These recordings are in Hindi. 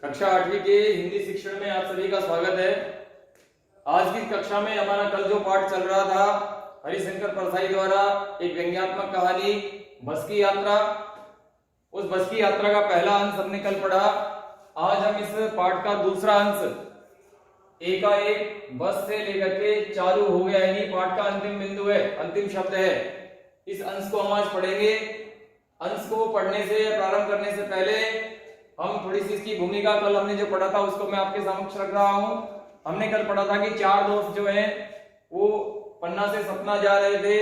कक्षा 8वीं के हिंदी शिक्षण में आप सभी का स्वागत है। आज की कक्षा में हमारा कल जो पाठ चल रहा था हरिशंकर परसाई द्वारा एक व्यंग्यात्मक कहानी बस की यात्रा, उस बस की यात्रा का पहला अंश हमने कल पढ़ा। आज हम इस पाठ का दूसरा अंश एकाएक बस से लेकर के चालू हो गया, यानी पाठ का अंतिम बिंदु है, अंतिम शब्द है। इस अंश को हम आज पढ़ेंगे। अंश को पढ़ने से प्रारंभ करने से पहले हम थोड़ी सी इसकी भूमिका, कल हमने जो पढ़ा था उसको मैं आपके समक्ष रख रहा हूं। हमने कल पढ़ा था कि चार दोस्त जो हैं वो पन्ना से सतना जा रहे थे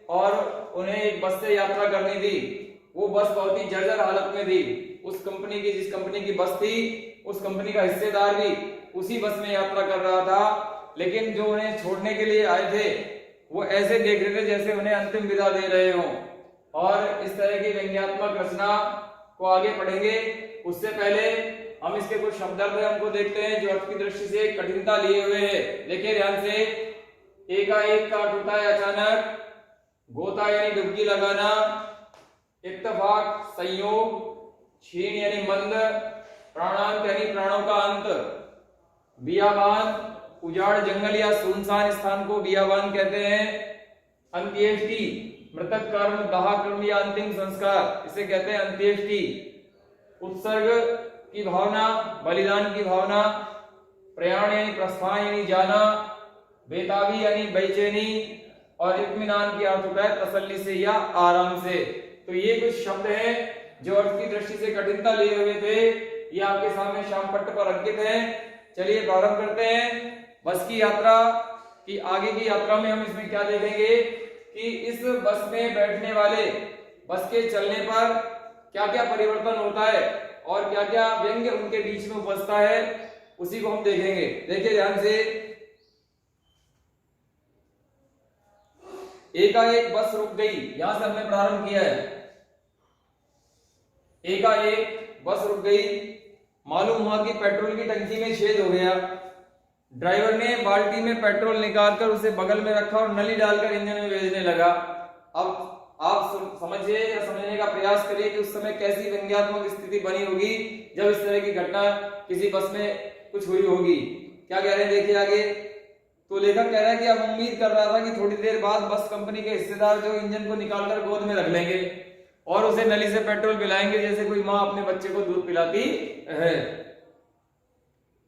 और उन्हें एक बस से यात्रा करनी थी। वो बस बहुत ही जर्जर हालत में थी। उस कंपनी की, जिस कंपनी की बस थी, उस कंपनी का हिस्सेदार भी उसी बस में यात्रा कर रहा था, लेकिन जो उन्हें छोड़ने के लिए आए थे वो ऐसे देख रहे थे जैसे उन्हें अंतिम विदा दे रहे हों। और इस तरह की व्यंग्यात्मक रचना को आगे पढ़ेंगे। उससे पहले हम इसके कुछ शब्दार्थ हमको देखते हैं जो अर्थ की दृष्टि से कठिनता लिए हुए हैं। देखिए ध्यान से, एकाएक का टूटा है अचानक, गोता यानी डुबकी लगाना, इत्तेफाक संयोग, क्षीण यानी मंद, प्राणांत यानी प्राणों का अंत, बियाबान उजाड़ जंगल या सुनसान स्थान को बियाबान कहते हैं, अंत्येष्टि मृतक कर्म, दाह कर्म या अंतिम संस्कार, इसे कहते हैं अंत्येष्टि, उत्सर्ग की भावना, बलिदान की भावना, प्रयाण यानी प्रस्थान यानी जाना, बेताबी यानी बेचैनी, और इत्मीनान की अर्थ होता है तसल्ली से या आराम से। तो ये कुछ शब्द हैं जो अर्थ की दृष्टि से कठिनता लिए हुए थे। ये आपके सामने श्याम पट्ट पर अंकित है। चलिए प्रारंभ करते हैं। बस की यात्रा की आगे की यात्रा में हम इसमें क्या देखेंगे कि इस बस में बैठने वाले, बस के चलने पर क्या क्या परिवर्तन होता है और क्या क्या व्यंग्य उनके बीच में उपजता है, उसी को हम देखेंगे। देखिए ध्यान से, एकाएक बस रुक गई, यहां से हमने प्रारंभ किया है। एकाएक बस रुक गई, मालूम हुआ कि पेट्रोल की टंकी में छेद हो गया। ड्राइवर ने बाल्टी में पेट्रोल निकालकर उसे बगल में रखा और नली डालकर इंजन में भेजने लगा। अब आप समझिए या समझने का प्रयास करिए कि उस समय कैसी व्यंग्यात्मक स्थिति बनी होगी जब इस तरह की घटना किसी बस में कुछ हुई होगी। क्या कह रहे हैं, देखिए आगे। तो लेखक कह रहा है कि अब उम्मीद कर रहा था कि थोड़ी देर बाद बस कंपनी के हिस्सेदार जो इंजन को निकालकर गोद में रख लेंगे और उसे नली से पेट्रोल पिलाएंगे, जैसे कोई माँ अपने बच्चे को दूध पिलाती है।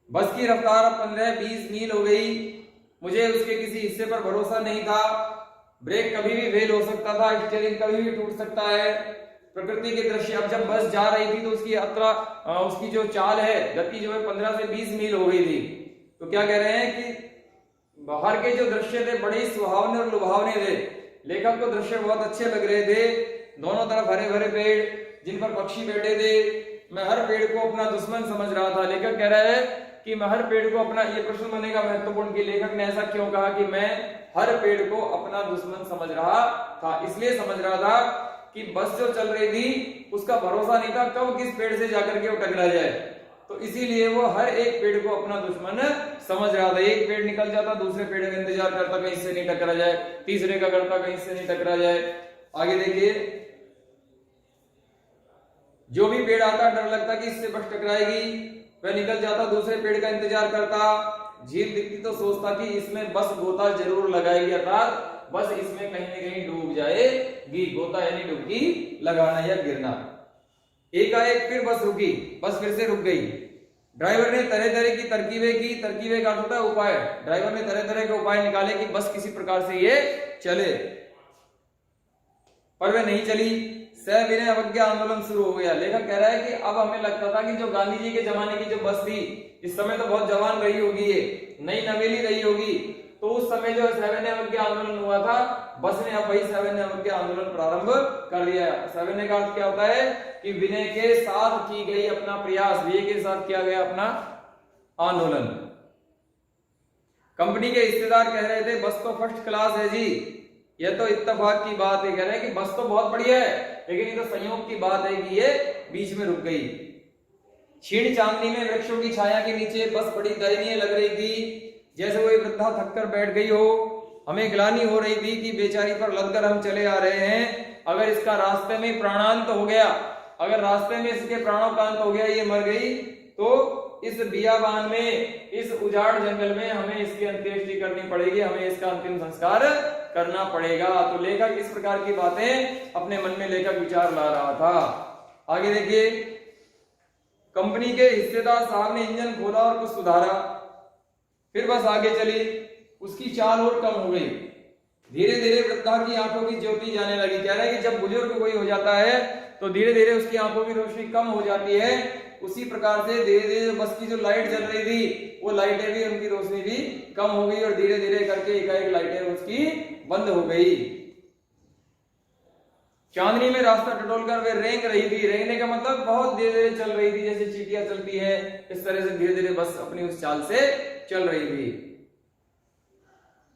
बस की रफ्तार अब 15-20 मील हो गई। मुझे उसके किसी हिस्से पर भरोसा नहीं था। ब्रेक कभी भी फेल हो सकता था, स्टीयरिंग कभी भी टूट सकता है। प्रकृति के दृश्य, अब जब बस जा रही थी तो उसकी यात्रा, उसकी जो चाल है, गति जो है 15 से 20 मील हो गई थी। तो क्या कह रहे हैं कि बाहर के जो दृश्य थे बड़े सुहावने और लुभावने थे। लेखक को दृश्य बहुत अच्छे लग रहे थे। दोनों तरफ हरे भरे पेड़ जिन पर पक्षी बैठे थे। मैं हर पेड़ को अपना दुश्मन समझ रहा था। लेखक कह रहा है कि मैं हर पेड़ को अपना, ये प्रश्न बनेगा महत्वपूर्ण कि लेखक ने ऐसा क्यों कहा कि मैं हर पेड़ को अपना दुश्मन समझ रहा था। इसलिए समझ रहा था कि बस जो चल रही थी उसका भरोसा नहीं था कब किस पेड़ से जाकर के वो टकरा जाए। तो इसीलिए वो हर एक पेड़ को अपना दुश्मन समझ रहा था। एक पेड़ निकल जाता, दूसरे पेड़ का इंतजार करता कहीं से नहीं टकरा जाए, तीसरे का करता कहीं से नहीं टकरा जाए। आगे देखिए, जो भी पेड़ आता डर लगता कि इससे बस टकराएगी, वह निकल जाता, दूसरे पेड़ का इंतजार करता। झील दिखती तो सोचता कि इसमें बस गोता जरूर लगाएगी, अर्थात बस इसमें कहीं न कहीं डूब जाएगी। गोता यानी डुबकी लगाना या गिरना। एकाएक फिर बस रुकी, बस फिर से रुक गई। ड्राइवर ने तरह तरह की तरकीबें की। तरकीबें का अर्थ होता है उपाय। ड्राइवर ने तरह तरह के उपाय निकाले कि बस किसी प्रकार से ये चले, पर वह नहीं चली। सविनय अवज्ञा आंदोलन शुरू हो गया। लेखक कह रहा है कि अब हमें लगता था कि जो गांधी जी के जमाने की जो बस थी, इस समय तो बहुत जवान रही होगी, ये नई नवेली रही होगी, तो उस समय जो सविनय अवज्ञा आंदोलन हुआ था, बस ने अब वही सविनय अवज्ञा आंदोलन प्रारंभ कर दिया। सविनय का अर्थ क्या होता है कि विनय के साथ की गई अपना प्रयास, विनय के साथ किया गया अपना आंदोलन। कंपनी के हिस्सेदार कह रहे थे बस तो फर्स्ट क्लास है जी, यह तो इत्तेफाक की बात है। कह रहे हैं कि बस तो बहुत बढ़िया है, लेकिन ये तो संयोग की बात है कि ये बीच में रुक गई। क्षीण चांदनी में वृक्षों की छाया के नीचे बस बड़ी दयनीय लग रही थी, जैसे कोई वृद्धा थककर बैठ गई हो। हमें ग्लानि हो रही थी कि बेचारी पर लदकर हम चले आ रहे हैं। अगर इसका रास्ते में प्राणांत हो गया, अगर रास्ते में इसके प्राणों का अंत हो गया, ये मर गई, तो इस बियाबान में, इस उजाड़ जंगल में हमें इसकी अंत्येष्टि करनी पड़ेगी, हमें इसका अंतिम संस्कार करना पड़ेगा। तो लेखक इस प्रकार की बातें अपने मन में लेखक विचार ला रहा था। आगे देखिए, कंपनी के हिस्सेदार साहब ने इंजन खोला और कुछ सुधारा, फिर बस आगे चली। उसकी चाल और कम हो गई। धीरे धीरे वृद्धा की आंखों की ज्योति जाने लगी। कह रहा है कि जब बुजुर्ग कोई हो जाता है तो धीरे धीरे उसकी आंखों की रोशनी कम हो जाती है। उसी प्रकार से धीरे धीरे बस की जो लाइट जल रही थी, वो लाइटें भी, उनकी रोशनी भी कम हो गई और धीरे धीरे करके एकाएक लाइटें उसकी बंद हो गई। चांदनी में रास्ता टटोलकर वे रेंग रही थी। रेंगने का मतलब बहुत धीरे धीरे चल रही थी, जैसे चींटियां चलती है, इस तरह से धीरे धीरे बस अपनी उस चाल से चल रही थी।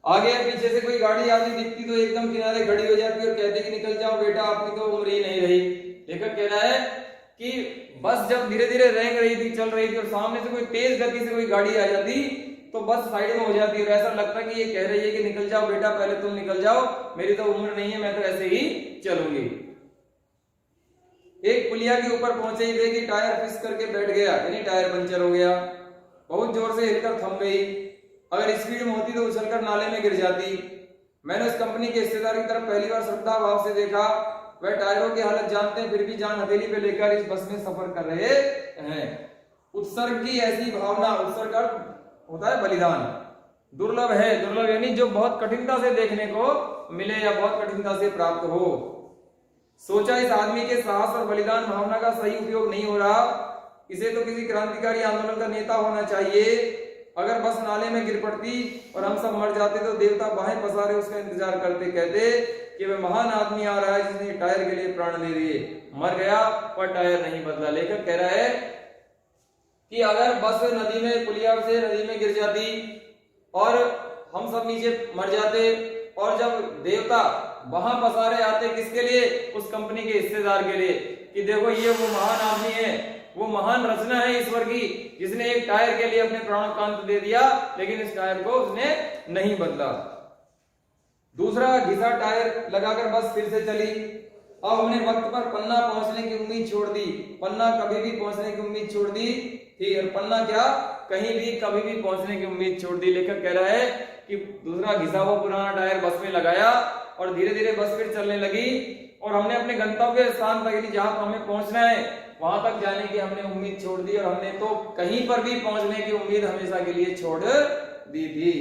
आगे पीछे से कोई गाड़ी आती दिखती तो एकदम किनारे खड़ी हो जाती और कहती कि निकल जाओ बेटा, आपकी तो उम्र ही नहीं रही। लेखक कह रहा है कि बस जब धीरे धीरे रेंग रही थी, चल रही थी और सामने से कोई तेज गति से कोई गाड़ी आ जाती तो बस साइड में हो जाती और ऐसा लगता कि ये कह रही है कि निकल जाओ बेटा, पहले तुम निकल जाओ, मेरी तो उम्र नहीं है, मैं तो ऐसे ही चलूंगी। एक पुलिया के ऊपर पहुंचे ही थे कि टायर फिस करके बैठ गया, यानी टायर पंचर हो गया। बहुत जोर से हिलकर थम गई। अगर स्पीड में होती तो उछलकर नाले में गिर जाती। मैंने उस कंपनी के हिस्सेदार की तरफ पहली बार श्रद्धा भाव से देखा। वह टायरों की हालत जानते हैं, फिर भी जान हथेली पे लेकर इस बस में सफर कर रहे हैं। उत्सर्ग की ऐसी भावना, उत्सर्ग होता है बलिदान, दुर्लभ है। दुर्लभ यानी जो बहुत कठिनता से देखने को मिले या बहुत कठिनता से प्राप्त हो। सोचा इस आदमी के साहस और बलिदान भावना का सही उपयोग नहीं हो रहा। इसे तो किसी क्रांतिकारी आंदोलन का नेता होना चाहिए। अगर बस नाले में गिर पड़ती और हम सब मर जाते तो देवता बाहें पसारे उसका इंतजार करते, कहते कि वह महान आदमी आ रहा है जिसने टायर के लिए प्राण दे दिए। मर गया पर टायर नहीं बदला। लेखक कह रहा है कि अगर बस नदी में, पुलिया से नदी में गिर जाती और हम सब नीचे मर जाते और जब देवता वहां पसारे आते, किसके लिए? उस कंपनी के हिस्सेदार के लिए, कि देखो ये वो महान आदमी है, वो महान रचना है ईश्वर की, जिसने एक टायर के लिए अपने प्राणों का अंत दे दिया, लेकिन इस टायर को उसने नहीं बदला। दूसरा घिसा टायर लगाकर बस फिर से चली। अब हमने वक्त पर पन्ना पहुंचने की उम्मीद छोड़ दी। पन्ना कभी भी पहुंचने की उम्मीद छोड़ दी थी, और पन्ना क्या, कहीं भी कभी भी पहुंचने की उम्मीद छोड़ दी। लेखक कह रहा है कि दूसरा घिसा हुआ पुराना टायर बस में लगाया और धीरे धीरे बस फिर चलने लगी और हमने अपने गंतव्य स्थान तक, जहां पर हमें पहुंचना है वहां तक जाने की हमने उम्मीद छोड़ दी, और हमने तो कहीं पर भी पहुंचने की उम्मीद हमेशा के लिए छोड़ दी थी।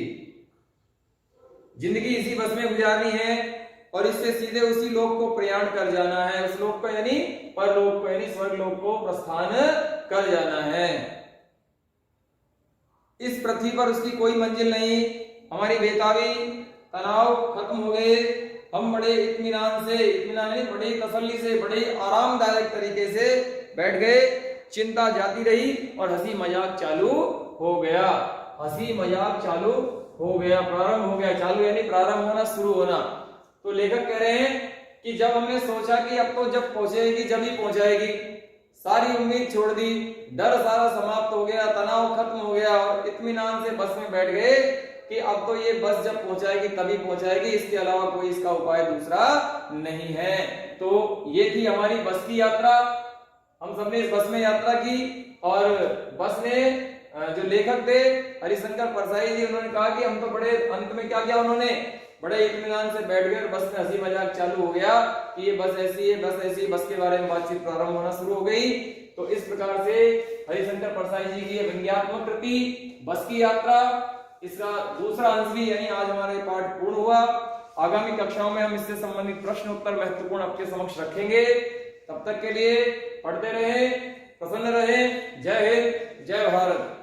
जिंदगी इसी बस में गुजारनी है और इससे सीधे उसी लोक को प्रयाण कर जाना है। उस लोक को यानी परलोक को, यानी स्वर्ग लोक को प्रस्थान कर जाना है। इस पृथ्वी पर उसकी कोई मंजिल नहीं। हमारी बेताबी, तनाव खत्म हो गए। हम बड़े इत्मीनान से, इत्मीनान नहीं, बड़े तसल्ली से, बड़े आरामदायक तरीके से बैठ गए। चिंता जाती रही और हंसी मजाक चालू हो गया। हंसी मजाक चालू हो गया, प्रारंभ हो गया। चालू यानी प्रारंभ होना, शुरू होना। तो लेखक कह रहे हैं कि जब हमने सोचा कि अब तो जब पहुंचेगी, जब ही पहुंचाएगी, सारी उम्मीद छोड़ दी, डर सारा समाप्त हो गया, तनाव खत्म हो गया और इत्मीनान से बस में बैठ गए कि अब तो ये बस जब पहुंचाएगी तभी पहुंचाएगी, इसके अलावा कोई इसका उपाय दूसरा नहीं है। तो ये थी हमारी बस की यात्रा। हम सबने इस बस में यात्रा की और बस ने, जो लेखक थे हरिशंकर परसाई जी, उन्होंने कहा कि हम तो बड़े, अंत में क्या किया उन्होंने, बड़े इत्मीनान से बैठ गए और बस में हंसी मजाक चालू हो गया कि ये बस ऐसी है, बस ऐसी, बस के बारे में बातचीत प्रारंभ होना शुरू हो गई। तो इस प्रकार से हरिशंकर परसाई जी की व्यंग्यात्मक कृति बस की यात्रा, इसका दूसरा अंश भी, यानी आज हमारे पाठ पूर्ण हुआ। आगामी कक्षाओं में हम इससे संबंधित प्रश्न उत्तर महत्वपूर्ण आपके समक्ष रखेंगे। तब तक के लिए पढ़ते रहें, प्रसन्न रहें। जय हिंद, जय भारत।